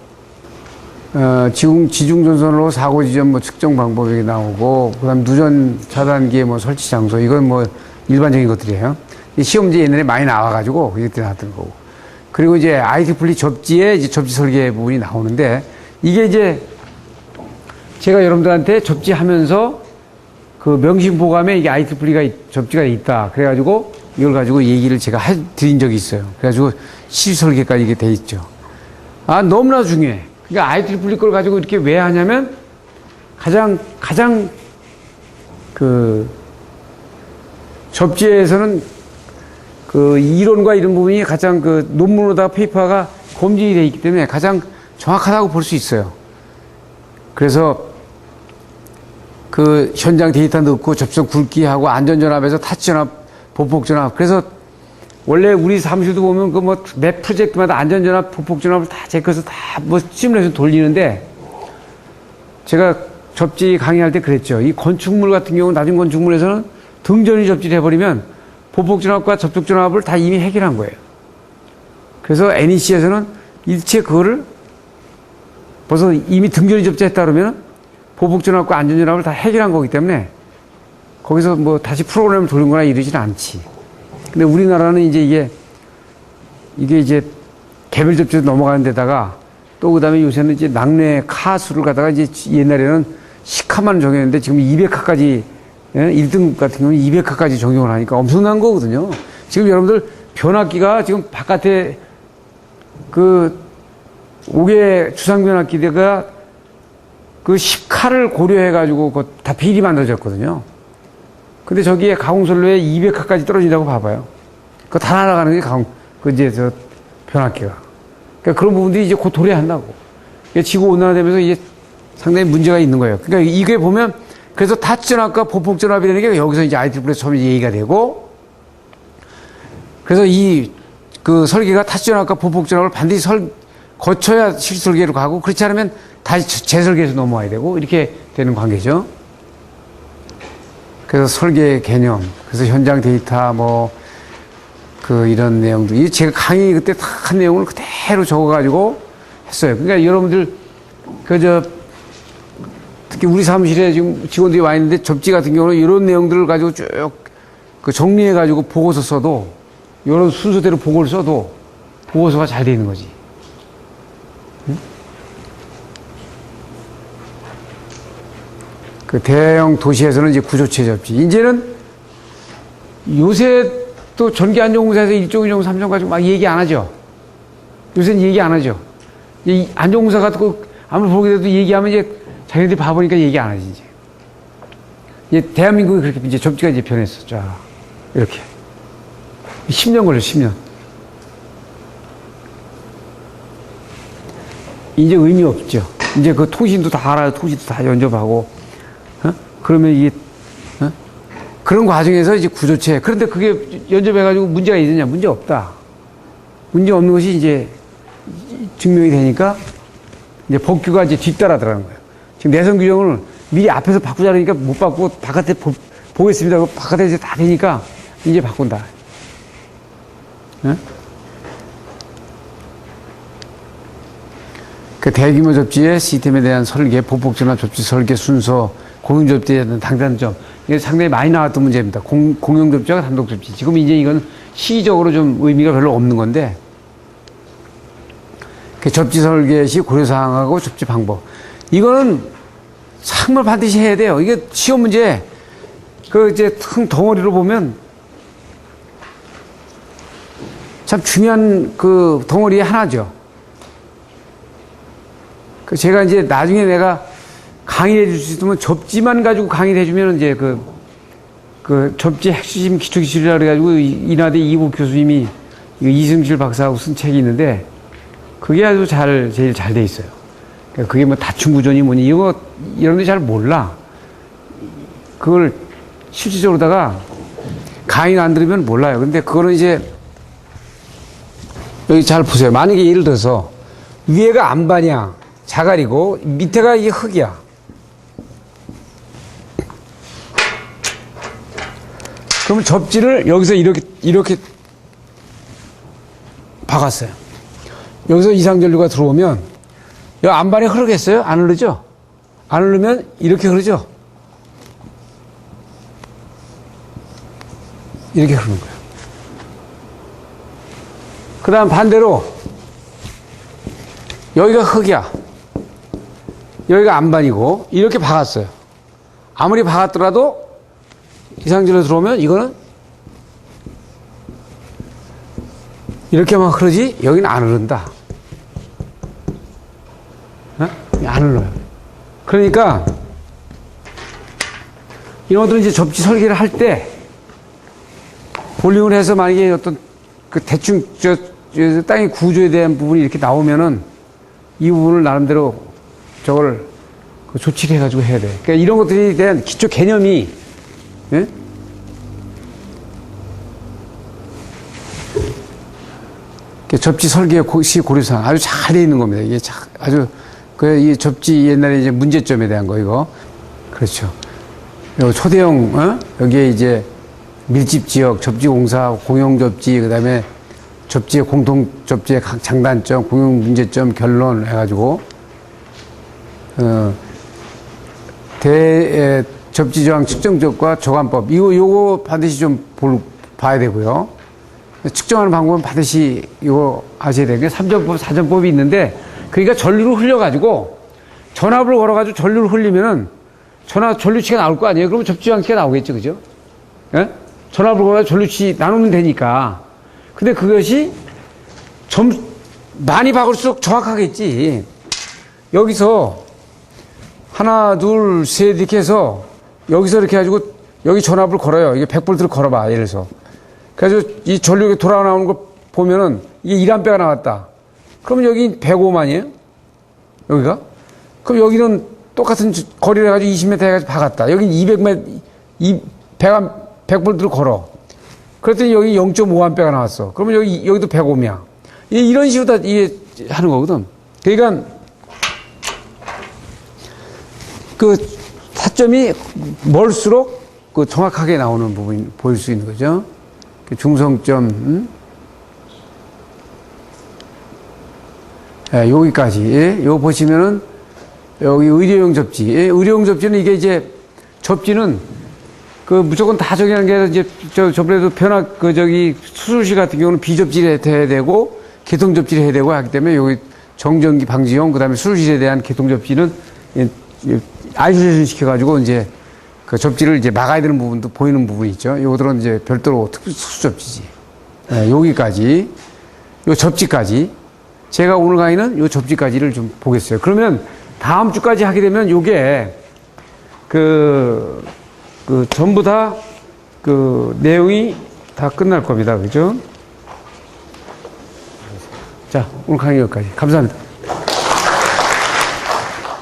지중전선으로 사고 지점 뭐 측정 방법이 나오고, 그 다음 누전 차단기의 뭐 설치 장소, 이건 뭐 일반적인 것들이에요. 시험 문제 옛날에 많이 나와가지고, 그때 나왔던 거고. 그리고 이제 IEEE 접지에 이제 접지 설계 부분이 나오는데, 이게 이제 제가 여러분들한테 접지하면서 그 명심보감에 이게 IEEE가 접지가 있다. 그래가지고 이걸 가지고 얘기를 제가 드린 적이 있어요. 그래가지고 실설계까지 이게 돼 있죠. 너무나 중요해. 그러니까 IEEE 걸 가지고 이렇게 왜 하냐면 가장 접지에서는 그 이론과 이런 부분이 가장 논문으로다가 페이퍼가 검증이 되어 있기 때문에 가장 정확하다고 볼 수 있어요. 그래서 그 현장 데이터 넣고 접촉 굵기하고 안전전압에서 타치전압, 보폭전압. 그래서 원래 우리 사무실도 보면 매 프로젝트마다 안전전압, 보폭전압을 다 체크해서 다 시뮬레이션 돌리는데, 제가 접지 강의할 때 그랬죠. 이 건축물 같은 경우는 낮은 건축물에서는 등전이 접지를 해버리면 보폭전압과 접촉전압을 다 이미 해결한 거예요. 그래서 NEC에서는 일체 그거를 벌써 이미 등전이 접지했다 그러면 보폭전압과 안전전압을 다 해결한 거기 때문에 거기서 뭐 다시 프로그램을 돌리거나 이러지는 않지. 근데 우리나라는 이제 이게 이제 개별 접지로 넘어가는 데다가 또 그 다음에 요새는 이제 낙뢰 카수를 갖다가 이제 옛날에는 10카만 정했는데 지금 200카까지, 1등 같은 경우는 200카까지 적용을 하니까 엄청난 거거든요. 지금 여러분들 변압기가 지금 바깥에 5개 주상 변압기가 10카를 고려해가지고 다 비리 만들어졌거든요. 근데 저기에 가공선로에 200카까지 떨어진다고 봐봐요. 그거 다 날아가는 게 변압기가. 그러니까 그런 부분들이 이제 곧 도래한다고. 그러니까 지구온난화되면서 이게 상당히 문제가 있는 거예요. 그러니까 이게 보면, 그래서 타치전압과 보폭전압이라는 게 여기서 이제 IEEE에서 처음 얘기가 되고, 그래서 그 설계가 타수전압과 보폭전압을 반드시 거쳐야 실설계로 가고, 그렇지 않으면 다시 재설계에서 넘어와야 되고, 이렇게 되는 관계죠. 그래서 설계 개념, 그래서 현장 데이터, 이런 내용들. 이 제가 강의 그때 다 한 내용을 그대로 적어가지고 했어요. 그러니까 여러분들, 특히 우리 사무실에 지금 직원들이 와 있는데, 접지 같은 경우는 이런 내용들을 가지고 쭉 정리해가지고 보고서 써도, 이런 순서대로 보고를 써도 보고서가 잘 돼 있는 거지. 응? 그 대형 도시에서는 이제 구조체 접지. 이제는 요새 또 전기안전공사에서 1종, 2종, 3종 가지고 막 얘기 안 하죠. 요새는 얘기 안 하죠. 이 안전공사가 아무리 보게 돼도 얘기하면 이제 자기네들이 바보니까 얘기 안 하지, 이제. 대한민국이 그렇게 이제 접지가 이제 변했어. 자, 이렇게. 10년 걸려, 10년. 이제 의미 없죠. 이제 그 통신도 다 알아요. 통신도 다 연접하고. 그러면 이게, 그런 과정에서 이제 구조체. 그런데 그게 연접해가지고 문제가 있느냐? 문제 없다. 문제 없는 것이 이제 증명이 되니까 이제 법규가 이제 뒤따라들어가는 거예요. 지금 내선 규정을 미리 앞에서 바꾸자 그러니까 못 바꾸고 바깥에 보겠습니다. 바깥에 이제 다 되니까 이제 바꾼다. 그 대규모 접지의 시스템에 대한 설계, 보폭전압 접지 설계 순서, 공용 접지에 대한 당단점. 이게 상당히 많이 나왔던 문제입니다. 공용 접지와 단독 접지. 지금 이제 이건 시기적으로 좀 의미가 별로 없는 건데, 그 접지 설계 시 고려사항하고 접지 방법. 이거는 정말 반드시 해야 돼요. 이게 시험 문제, 이제 큰 덩어리로 보면 참 중요한 그 덩어리의 하나죠. 제가 이제 나중에 내가 강의를 해줄 수 있으면 접지만 가지고 강의를 해주면 이제 그 접지 핵심 기초기술이라 그래가지고 인하대 이보 교수님이 이승실 박사하고 쓴 책이 있는데, 그게 아주 제일 잘 돼 있어요. 그러니까 그게 다층구조니 뭐니, 이런 데 잘 몰라. 그걸 실질적으로다가 강의를 안 들으면 몰라요. 근데 그거는 이제, 여기 잘 보세요. 만약에 예를 들어서 위에가 안반이야. 자갈이고 밑에가 이게 흙이야. 그러면 접지를 여기서 이렇게 박았어요. 여기서 이상전류가 들어오면 여기 안반에 흐르겠어요? 안 흐르죠? 안 흐르면 이렇게 흐르죠? 이렇게 흐르는 거예요. 그 다음 반대로 여기가 흙이야. 여기가 안반이고 이렇게 박았어요. 아무리 박았더라도 이상전류 들어오면 이거는 이렇게만 흐르지 여기는 안 흐른다. 안 흘러요. 그러니까 이런 것들은 이제 접지 설계를 할 때 볼링을 해서 만약에 어떤 대충 땅의 구조에 대한 부분이 이렇게 나오면은 이 부분을 나름대로 저걸 조치를 해가지고 해야 돼. 그러니까 이런 것들에 대한 기초 개념이, 예? 접지 설계 시 고려사항 아주 잘 돼 있는 겁니다. 이게 아주 이 접지 옛날에 이제 문제점에 대한 거 이거 그렇죠. 요 초대형 여기에 이제 밀집 지역, 접지 공사, 공용 접지, 그다음에 접지의 공통 접지의 각 장단점, 공용 문제점, 결론 해가지고 접지 저항 측정법과 조관법 요거 반드시 좀 봐야 되고요. 측정하는 방법은 반드시 이거 아셔야 되는 게 3전법, 4전법이 있는데, 그러니까 전류를 흘려가지고 전압을 걸어가지고 전류를 흘리면은 전류치가 나올 거 아니에요? 그러면 접지저항치가 나오겠죠, 그죠? 예? 전압을 걸어가지고 전류치 나누면 되니까. 근데 그것이 많이 박을수록 정확하겠지. 여기서 하나, 둘, 셋 이렇게 해서 여기서 이렇게 해가지고 여기 전압을 걸어요. 이게 100볼트를 걸어봐, 예를 들어서. 그래서 이 전류가 돌아 나오는 거 보면은 이게 1A가 나왔다. 그러면 여기 105만이에요? 여기가? 그럼 여기는 똑같은 거리를 해가지고 20m 해가지고 박았다. 여기 200m, 100볼트를 걸어. 그랬더니 여기 0.5A가 나왔어. 그러면 여기도 100Ω야. 이런 식으로 다 이게 하는 거거든. 그러니까 그 타점이 멀수록 그 정확하게 나오는 부분이 보일 수 있는 거죠. 그 중성점, 여기까지. 요거 보시면은 여기 의료용 접지. 의료용 접지는 이게 이제 접지는 그 무조건 다 저기 하는 게 아니라 이제 저번에도 수술실 같은 경우는 비접지를 해야 되고 개통접지를 해야 되고 하기 때문에 여기 정전기 방지용 그다음에 수술실에 대한 개통접지는 아이솔레이션 시켜가지고 이제 그 접지를 이제 막아야 되는 부분도 보이는 부분이 있죠. 요들은 이제 별도로 특수 접지지. 여기까지. 요 접지까지. 제가 오늘 강의는 요 접지까지를 좀 보겠어요. 그러면 다음 주까지 하게 되면 요게 전부 다 그 내용이 다 끝날 겁니다. 그죠? 자, 오늘 강의 여기까지. 감사합니다.